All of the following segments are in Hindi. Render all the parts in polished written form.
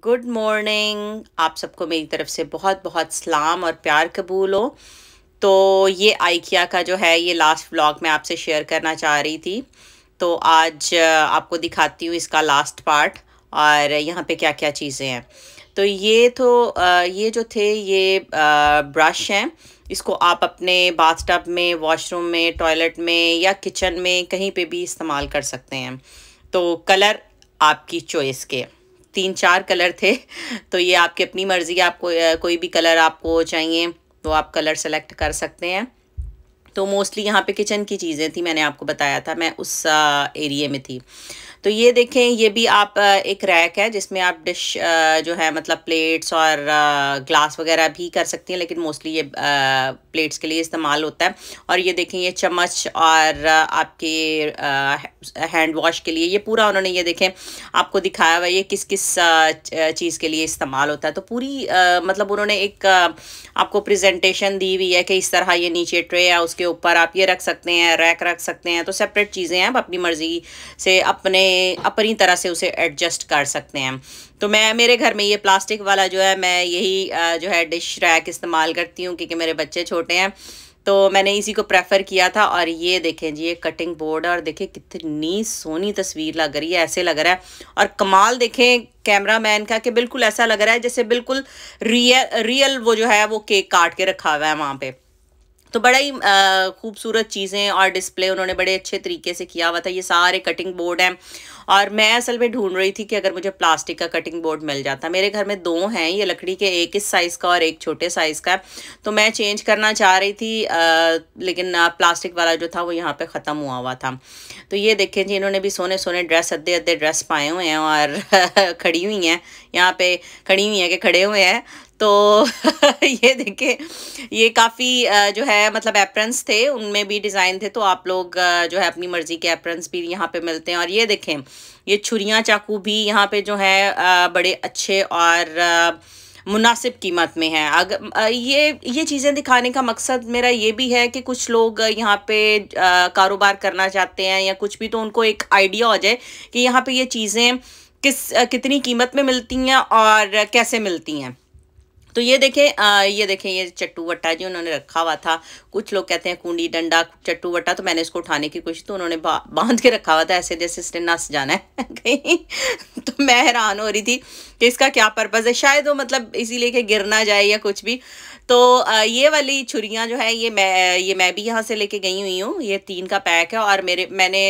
Good morning. आप सबको मेरी तरफ से बहुत बहुत सलाम और प्यार कबूल हो। तो ये आइकिया का जो है ये लास्ट व्लॉग मैं आपसे शेयर करना चाह रही थी। तो आज आपको दिखाती हूँ इसका लास्ट पार्ट और यहाँ पे क्या क्या चीज़ें हैं। तो ये जो थे ये ब्रश हैं। इसको आप अपने बाथटब में, वॉशरूम में, टॉयलेट में या किचन में कहीं पे भी इस्तेमाल कर सकते हैं। तो कलर आपकी चॉइस के 3-4 कलर थे। तो ये आपकी अपनी मर्ज़ी है, आपको कोई भी कलर आपको चाहिए तो आप कलर सेलेक्ट कर सकते हैं। तो मोस्टली यहाँ पे किचन की चीज़ें थी, मैंने आपको बताया था मैं उस एरिया में थी। तो ये देखें, ये भी आप एक रैक है जिसमें आप डिश जो है मतलब प्लेट्स और ग्लास वगैरह भी कर सकती हैं, लेकिन मोस्टली ये प्लेट्स के लिए इस्तेमाल होता है। और ये देखें, ये चम्मच और आपके हैंड वॉश के लिए ये पूरा उन्होंने ये देखें आपको दिखाया हुआ है ये किस किस चीज़ के लिए इस्तेमाल होता है। तो पूरी मतलब उन्होंने एक आपको प्रेजेंटेशन दी हुई है कि इस तरह ये नीचे ट्रे है, उसके ऊपर आप ये रख सकते हैं, रैक रख सकते हैं। तो सेपरेट चीज़ें हैं, आप अपनी मर्ज़ी से अपनी तरह से उसे एडजस्ट कर सकते हैं। तो मैं मेरे घर में ये प्लास्टिक वाला जो है मैं यही जो है डिश रैक इस्तेमाल करती हूँ, क्योंकि मेरे बच्चे छोटे हैं तो मैंने इसी को प्रेफर किया था। और ये देखें जी, ये कटिंग बोर्ड है और देखें कितनी सोहनी तस्वीर लग रही है, ऐसे लग रहा है। और कमाल देखें कैमरा मैन का कि बिल्कुल ऐसा लग रहा है जैसे बिल्कुल रियल वो जो है वो केक काट के रखा हुआ है वहाँ पे। तो बड़ा ही खूबसूरत चीज़ें और डिस्प्ले उन्होंने बड़े अच्छे तरीके से किया हुआ था। ये सारे कटिंग बोर्ड हैं और मैं असल में ढूंढ रही थी कि अगर मुझे प्लास्टिक का कटिंग बोर्ड मिल जाता। मेरे घर में 2 हैं, ये लकड़ी के, एक इस साइज़ का और एक छोटे साइज़ का है। तो मैं चेंज करना चाह रही थी लेकिन प्लास्टिक वाला जो था वो यहाँ पे ख़त्म हुआ था। तो ये देखें जी, इन्होंने भी सोने सोने ड्रेस, अद्धे अद्धे ड्रेस पाए हुए हैं और खड़ी हुई हैं यहाँ पे, खड़ी हुई हैं कि खड़े हुए हैं। तो ये देखें, ये काफ़ी जो है मतलब एप्रन्स थे, उनमें भी डिज़ाइन थे। तो आप लोग जो है अपनी मर्ज़ी के एप्रन्स भी यहाँ पे मिलते हैं। और ये देखें, ये छुरियाँ चाकू भी यहाँ पे जो है बड़े अच्छे और मुनासिब कीमत में है। अगर ये चीज़ें दिखाने का मकसद मेरा ये भी है कि कुछ लोग यहाँ पे कारोबार करना चाहते हैं या कुछ भी, तो उनको एक आइडिया हो जाए कि यहाँ पे ये चीज़ें कितनी कीमत में मिलती हैं और कैसे मिलती हैं। तो ये देखें ये चट्टू वट्टा जी उन्होंने रखा हुआ था। कुछ लोग कहते हैं कुंडी डंडा चट्टू वट्टा, तो मैंने इसको उठाने की कोशिश, तो उन्होंने बांध के रखा हुआ था ऐसे जैसे इसने नस जाना है कहीं। तो मैं हैरान हो रही थी कि इसका क्या पर्पज़ है, शायद वो मतलब इसीलिए कि गिर ना जाए या कुछ भी। तो ये वाली छुरियाँ जो है ये मैं भी यहाँ से लेके गई हुई हूँ। ये 3 का पैक है और मैंने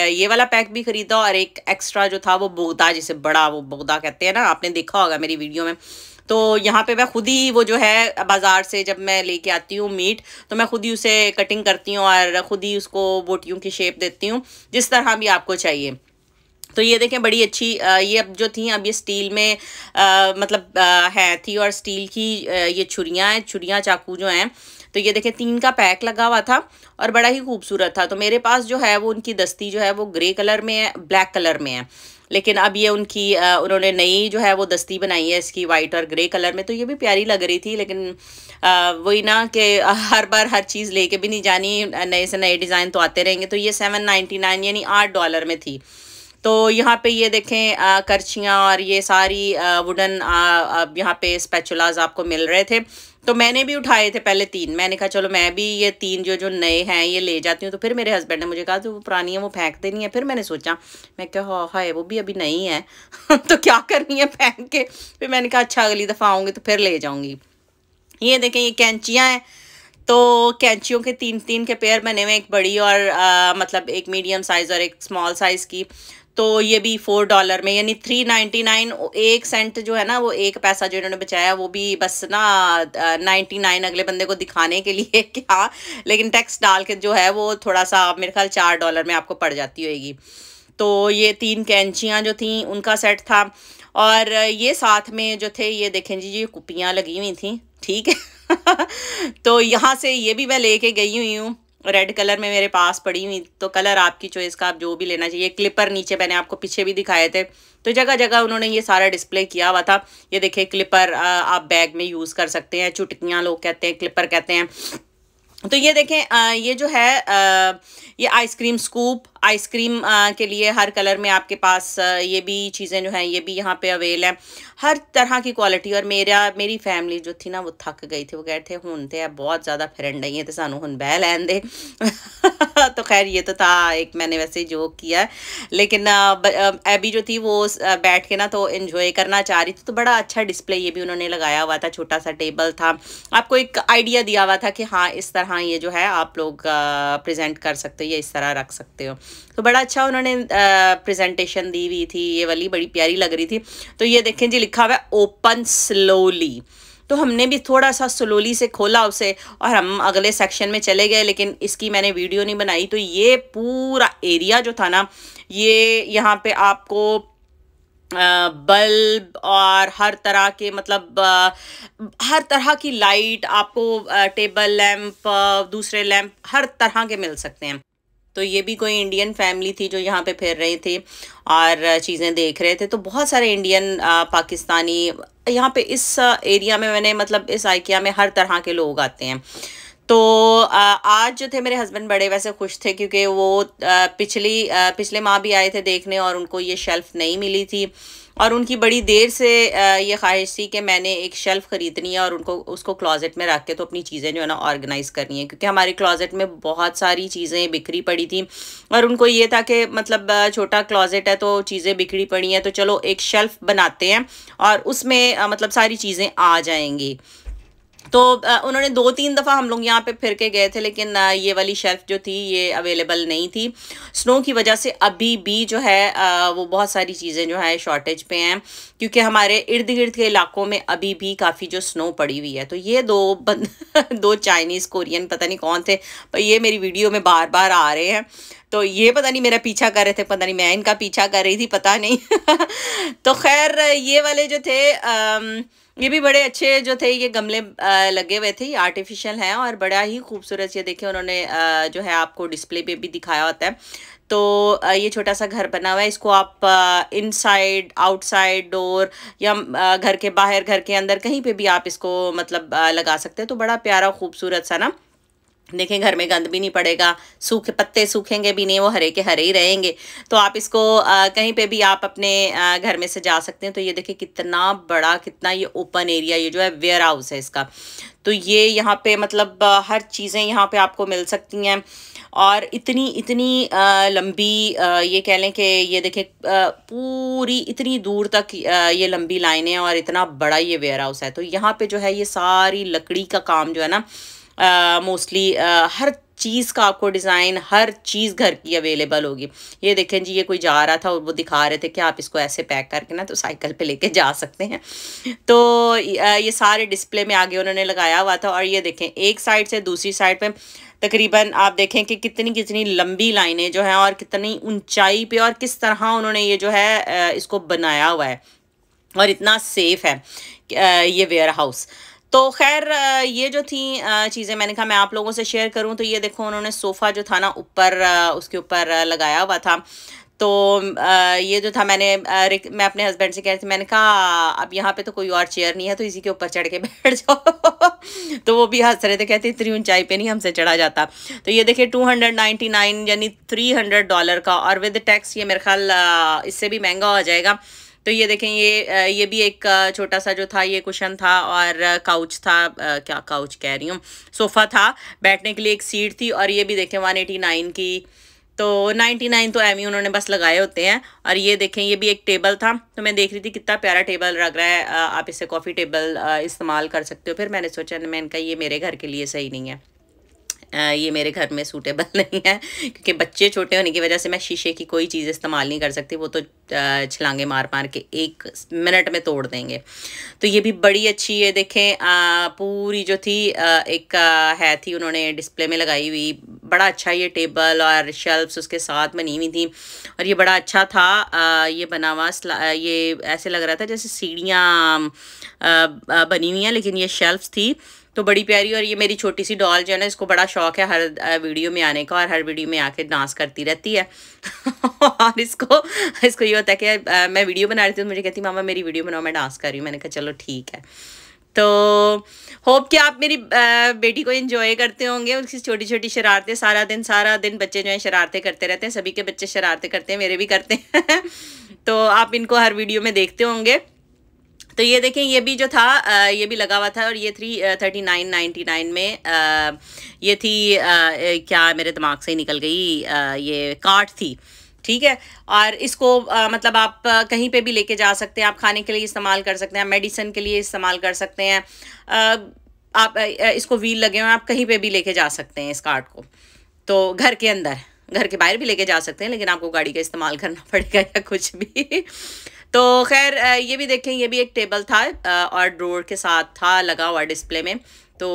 ये वाला पैक भी खरीदा और एक एक्स्ट्रा जो था वो बोगदा, जिसे बड़ा वो बोगदा कहते हैं ना, आपने देखा होगा मेरी वीडियो में। तो यहाँ पे मैं खुद ही वो जो है बाज़ार से जब मैं लेके आती हूँ मीट, तो मैं खुद ही उसे कटिंग करती हूँ और खुद ही उसको बोटियों की शेप देती हूँ, जिस तरह भी आपको चाहिए। तो ये देखें बड़ी अच्छी ये अब जो थी, अब ये स्टील में मतलब है थी, और स्टील की ये छुरियाँ चाकू जो हैं। तो ये देखें 3 का पैक लगा हुआ था और बड़ा ही खूबसूरत था। तो मेरे पास जो है वो उनकी दस्ती जो है वो ग्रे कलर में है, ब्लैक कलर में है। लेकिन अब ये उनकी उन्होंने नई जो है वो दस्ती बनाई है इसकी वाइट और ग्रे कलर में। तो ये भी प्यारी लग रही थी, लेकिन वही ना कि हर बार हर चीज़ लेके भी नहीं जानी, नए से नए डिज़ाइन तो आते रहेंगे। तो ये $7.99 यानी $8 में थी। तो यहाँ पे ये देखें करछियाँ और ये सारी वुडन यहाँ पे स्पैचुलाज आपको मिल रहे थे। तो मैंने भी उठाए थे पहले 3, मैंने कहा चलो मैं भी ये 3 जो नए हैं ये ले जाती हूँ। तो फिर मेरे हस्बैंड ने मुझे कहा जो वो पुरानी है वो फेंक देनी है। फिर मैंने सोचा, मैं क्या हाय वो भी अभी नई है तो क्या करनी है फेंक के। फिर मैंने कहा अच्छा अगली दफ़ा आऊँगी तो फिर ले जाऊँगी। ये देखें, ये कैंचियाँ हैं। तो कैंचियों के 3-3 के पेयर बने हुए, एक बड़ी और मतलब एक मीडियम साइज़ और एक स्मॉल साइज़ की। तो ये भी $4 में, यानी 3.99, 1 सेंट जो है ना, वो 1 पैसा जो इन्होंने बचाया वो भी बस ना 99 अगले बंदे को दिखाने के लिए क्या, लेकिन टैक्स डाल के जो है वो थोड़ा सा मेरे ख्याल $4 में आपको पड़ जाती होगी। तो ये 3 कैंचियाँ जो थी उनका सेट था। और ये साथ में जो थे ये देखें जी, ये कुप्पियाँ लगी हुई थी, ठीक है। तो यहाँ से ये भी मैं लेके गई हुई हूँ, रेड कलर में मेरे पास पड़ी हुई। तो कलर आपकी चॉइस का, आप जो भी लेना चाहिए। क्लिपर नीचे मैंने आपको पीछे भी दिखाए थे। तो जगह जगह उन्होंने ये सारा डिस्प्ले किया हुआ था। ये देखिए क्लिपर आप बैग में यूज़ कर सकते हैं, चुटकियाँ लोग कहते हैं, क्लिपर कहते हैं। तो ये देखें ये जो है ये आइसक्रीम स्कूप आइसक्रीम के लिए हर कलर में आपके पास ये भी चीज़ें जो हैं ये भी यहाँ पे अवेल हैं हर तरह की क्वालिटी। और मेरी फैमिली जो थी ना वो थक गई थी, वो कह रहे थे हुन ते बहुत ज़्यादा फ्रेंड नहीं है तो सानू हुन बह लैन दे तो खैर ये तो था एक मैंने वैसे जोक किया है, लेकिन एबी जो थी वो बैठ के ना तो एंजॉय करना चाह रही थी। तो बड़ा अच्छा डिस्प्ले ये भी उन्होंने लगाया हुआ था, छोटा सा टेबल था, आपको एक आइडिया दिया हुआ था कि हाँ इस तरह ये जो है आप लोग प्रेजेंट कर सकते हो या इस तरह रख सकते हो। तो बड़ा अच्छा उन्होंने प्रेजेंटेशन दी हुई थी, ये वाली बड़ी प्यारी लग रही थी। तो ये देखें जी लिखा हुआ है ओपन स्लोली, तो हमने भी थोड़ा सा स्लोली से खोला उसे और हम अगले सेक्शन में चले गए, लेकिन इसकी मैंने वीडियो नहीं बनाई। तो ये पूरा एरिया जो था ना ये यहाँ पे आपको बल्ब और हर तरह के मतलब हर तरह की लाइट आपको टेबल लैंप दूसरे लैंप हर तरह के मिल सकते हैं। तो ये भी कोई इंडियन फैमिली थी जो यहाँ पे फिर रहे थे और चीज़ें देख रहे थे। तो बहुत सारे इंडियन पाकिस्तानी यहाँ पे इस एरिया में मैंने मतलब इस आइकिया में हर तरह के लोग आते हैं। तो आज जो थे मेरे हस्बैंड बड़े वैसे खुश थे क्योंकि वो पिछले माह भी आए थे देखने और उनको ये शेल्फ नहीं मिली थी और उनकी बड़ी देर से ये ख्वाहिश थी कि मैंने एक शेल्फ़ ख़रीदनी है और उनको उसको क्लोज़ेट में रख के तो अपनी चीज़ें जो है ना ऑर्गेनाइज़ करनी है, क्योंकि हमारे क्लोज़ेट में बहुत सारी चीज़ें बिखरी पड़ी थी और उनको ये था कि मतलब छोटा क्लोज़ेट है तो चीज़ें बिखरी पड़ी हैं तो चलो एक शेल्फ़ बनाते हैं और उसमें मतलब सारी चीज़ें आ जाएंगी। तो उन्होंने 2-3 दफ़ा हम लोग यहाँ पे फिर के गए थे, लेकिन ये वाली शेल्फ़ जो थी ये अवेलेबल नहीं थी। स्नो की वजह से अभी भी जो है वो बहुत सारी चीज़ें जो है शॉर्टेज पे हैं, क्योंकि हमारे इर्द गिर्द के इलाकों में अभी भी काफ़ी जो स्नो पड़ी हुई है। तो ये दो चाइनीज़ कोरियन पता नहीं कौन थे पर ये मेरी वीडियो में बार बार आ रहे हैं। तो ये पता नहीं मेरा पीछा कर रहे थे, पता नहीं मैं इनका पीछा कर रही थी, पता नहीं तो खैर ये वाले जो थे ये भी बड़े अच्छे जो थे, ये गमले लगे हुए थे, ये आर्टिफिशियल हैं और बड़ा ही खूबसूरत। ये देखिए उन्होंने जो है आपको डिस्प्ले पे भी दिखाया होता है। तो ये छोटा सा घर बना हुआ है, इसको आप इनसाइड आउटसाइड डोर या घर के बाहर घर के अंदर कहीं पे भी आप इसको मतलब लगा सकते हैं। तो बड़ा प्यारा खूबसूरत सा ना, देखें घर में गंद भी नहीं पड़ेगा, सूखे पत्ते सूखेंगे भी नहीं, वो हरे के हरे ही रहेंगे। तो आप इसको कहीं पे भी आप अपने घर में से जा सकते हैं। तो ये देखिए कितना बड़ा, कितना ये ओपन एरिया, ये जो है वेयर हाउस है इसका। तो ये यहाँ पे मतलब हर चीज़ें यहाँ पे आपको मिल सकती हैं और इतनी इतनी लंबी ये कह लें कि ये देखें पूरी इतनी दूर तक ये लंबी लाइनें और इतना बड़ा ये वेयर हाउस है। तो यहाँ पे जो है ये सारी लकड़ी का काम जो है ना मोस्टली हर चीज़ का आपको डिज़ाइन हर चीज़ घर की अवेलेबल होगी। ये देखें जी, ये कोई जा रहा था और वो दिखा रहे थे कि आप इसको ऐसे पैक करके ना तो साइकिल पे लेके जा सकते हैं। तो ये सारे डिस्प्ले में आगे उन्होंने लगाया हुआ था और ये देखें एक साइड से दूसरी साइड पे तकरीबन आप देखें कि कितनी कितनी लंबी लाइनें जो हैं और कितनी ऊंचाई पे और किस तरह उन्होंने ये जो है इसको बनाया हुआ है और इतना सेफ है ये वेयर हाउस। तो खैर ये जो थी चीज़ें मैंने कहा मैं आप लोगों से शेयर करूं। तो ये देखो उन्होंने सोफ़ा जो था ना ऊपर उसके ऊपर लगाया हुआ था। तो ये जो था मैं अपने हस्बैंड से कह रही थी, मैंने कहा अब यहाँ पे तो कोई और चेयर नहीं है तो इसी के ऊपर चढ़ के बैठ जाओ तो वो भी हंस रहे थे, कहते इतनी ऊंचाई पे नहीं हमसे चढ़ा जाता। तो ये देखिए 299 यानी $300 का, और विद टैक्स ये मेरे ख्याल इससे भी महंगा हो जाएगा। तो ये देखें ये भी एक छोटा सा जो था ये कुशन था और काउच था, क्या काउच कह रही हूँ, सोफ़ा था, बैठने के लिए एक सीट थी। और ये भी देखें 189 की, तो 99 तो एमी उन्होंने बस लगाए होते हैं। और ये देखें ये भी एक टेबल था, तो मैं देख रही थी कितना प्यारा टेबल लग रहा है, आप इसे कॉफ़ी टेबल इस्तेमाल कर सकते हो। फिर मैंने सोचा मैंने कहा ये मेरे घर के लिए सही नहीं है, ये मेरे घर में सूटेबल नहीं है, क्योंकि बच्चे छोटे होने की वजह से मैं शीशे की कोई चीज़ इस्तेमाल नहीं कर सकती, वो तो छलांगे मार मार के 1 मिनट में तोड़ देंगे। तो ये भी बड़ी अच्छी है, देखें पूरी जो थी एक है थी उन्होंने डिस्प्ले में लगाई हुई, बड़ा अच्छा ये टेबल और शेल्फ्स उसके साथ बनी हुई थी और ये बड़ा अच्छा था। ये बना हुआ ये ऐसे लग रहा था जैसे सीढ़ियाँ बनी हुई हैं, लेकिन ये शेल्फ्स थी तो बड़ी प्यारी। और ये मेरी छोटी सी डॉल जो है ना, इसको बड़ा शौक है हर वीडियो में आने का और हर वीडियो में आके डांस करती रहती है और इसको ये होता है कि मैं वीडियो बना रही थी तो मुझे कहती मामा मेरी वीडियो बनाओ, मैं डांस कर रही हूँ। मैंने कहा चलो ठीक है। तो होप कि आप मेरी बेटी को एंजॉय करते होंगे, उसकी छोटी छोटी शरारतें। सारा दिन बच्चे जो हैं शरारतें करते रहते हैं, सभी के बच्चे शरारतें करते हैं, मेरे भी करते हैं तो आप इनको हर वीडियो में देखते होंगे। तो ये देखें, ये भी जो था ये भी लगा हुआ था, और ये 39.99 में ये थी क्या मेरे दिमाग से ही निकल गई, ये कार्ट थी, ठीक है। और इसको मतलब आप कहीं पे भी लेके जा सकते हैं, आप खाने के लिए इस्तेमाल कर सकते हैं, मेडिसिन के लिए इस्तेमाल कर सकते हैं। आप इसको व्हील लगे हुए हैं, आप कहीं पे भी लेके जा सकते हैं इस कार्ट को। तो घर के अंदर, घर के बाहर भी लेके जा सकते हैं, लेकिन आपको गाड़ी का इस्तेमाल करना पड़ेगा या कुछ भी तो खैर ये भी देखें, ये भी एक टेबल था और ड्रॉर के साथ था लगा हुआ डिस्प्ले में। तो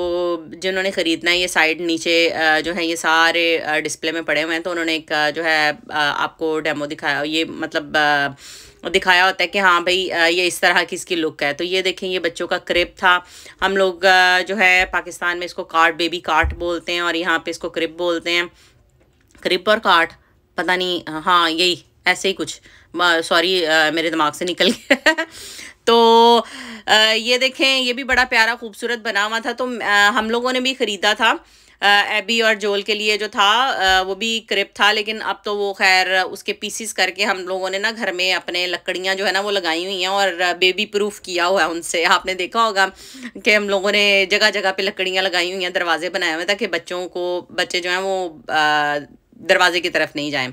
जिन्होंने ख़रीदना है, ये साइड नीचे जो है ये सारे डिस्प्ले में पड़े हुए हैं। तो उन्होंने एक जो है आपको डेमो दिखाया, ये मतलब दिखाया होता है कि हाँ भाई ये इस तरह की इसकी लुक है। तो ये देखें, ये बच्चों का क्रिप था। हम लोग जो है पाकिस्तान में इसको कार्ट, बेबी कार्ट बोलते हैं, और यहाँ पे इसको क्रिप बोलते हैं। क्रिप और कार्ट पता नहीं, हाँ यही ऐसे ही कुछ, सॉरी मेरे दिमाग से निकल गया तो ये देखें, ये भी बड़ा प्यारा खूबसूरत बना हुआ था। तो हम लोगों ने भी ख़रीदा था एबी और जोल के लिए जो था वो भी क्रिप था, लेकिन अब तो वो खैर उसके पीसीस करके हम लोगों ने ना घर में अपने लकड़ियाँ जो है ना वो लगाई हुई हैं, और बेबी प्रूफ किया हुआ है उनसे। आपने देखा होगा कि हम लोगों ने जगह जगह पे लकड़ियाँ लगाई हुई हैं, दरवाजे बनाए हुए ताकि बच्चे जो हैं वो दरवाजे की तरफ नहीं जाएं।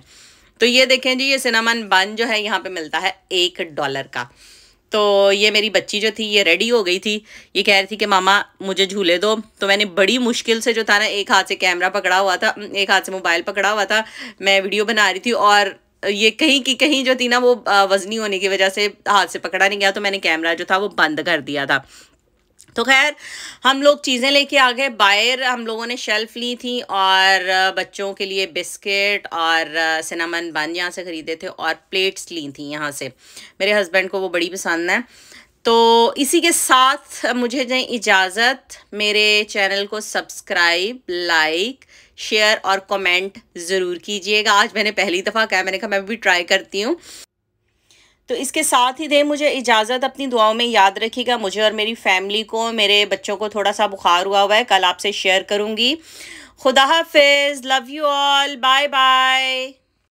तो ये देखें जी, ये सिनेमन बन जो है यहाँ पे मिलता है $1 का। तो ये मेरी बच्ची जो थी ये रेडी हो गई थी, ये कह रही थी कि मामा मुझे झूले दो। तो मैंने बड़ी मुश्किल से जो था ना, एक हाथ से कैमरा पकड़ा हुआ था, एक हाथ से मोबाइल पकड़ा हुआ था, मैं वीडियो बना रही थी, और ये कहीं की कहीं जो थी ना वो वजनी होने की वजह से हाथ से पकड़ा नहीं गया, तो मैंने कैमरा जो था वो बंद कर दिया था। तो खैर हम लोग चीज़ें लेके आ गए बाहर। हम लोगों ने शेल्फ ली थी, और बच्चों के लिए बिस्किट और सिनेमन बन यहाँ से ख़रीदे थे, और प्लेट्स ली थी यहाँ से। मेरे हस्बैंड को वो बड़ी पसंद है। तो इसी के साथ मुझे दें इजाज़त। मेरे चैनल को सब्सक्राइब, लाइक, शेयर और कमेंट ज़रूर कीजिएगा। आज मैंने पहली दफ़ा कहा, मैंने कहा मैं भी ट्राई करती हूँ। तो इसके साथ ही दें मुझे इजाज़त। अपनी दुआओं में याद रखिएगा मुझे और मेरी फैमिली को। मेरे बच्चों को थोड़ा सा बुखार हुआ है, कल आपसे शेयर करूँगी। खुदा हाफिज़, love you all, bye bye.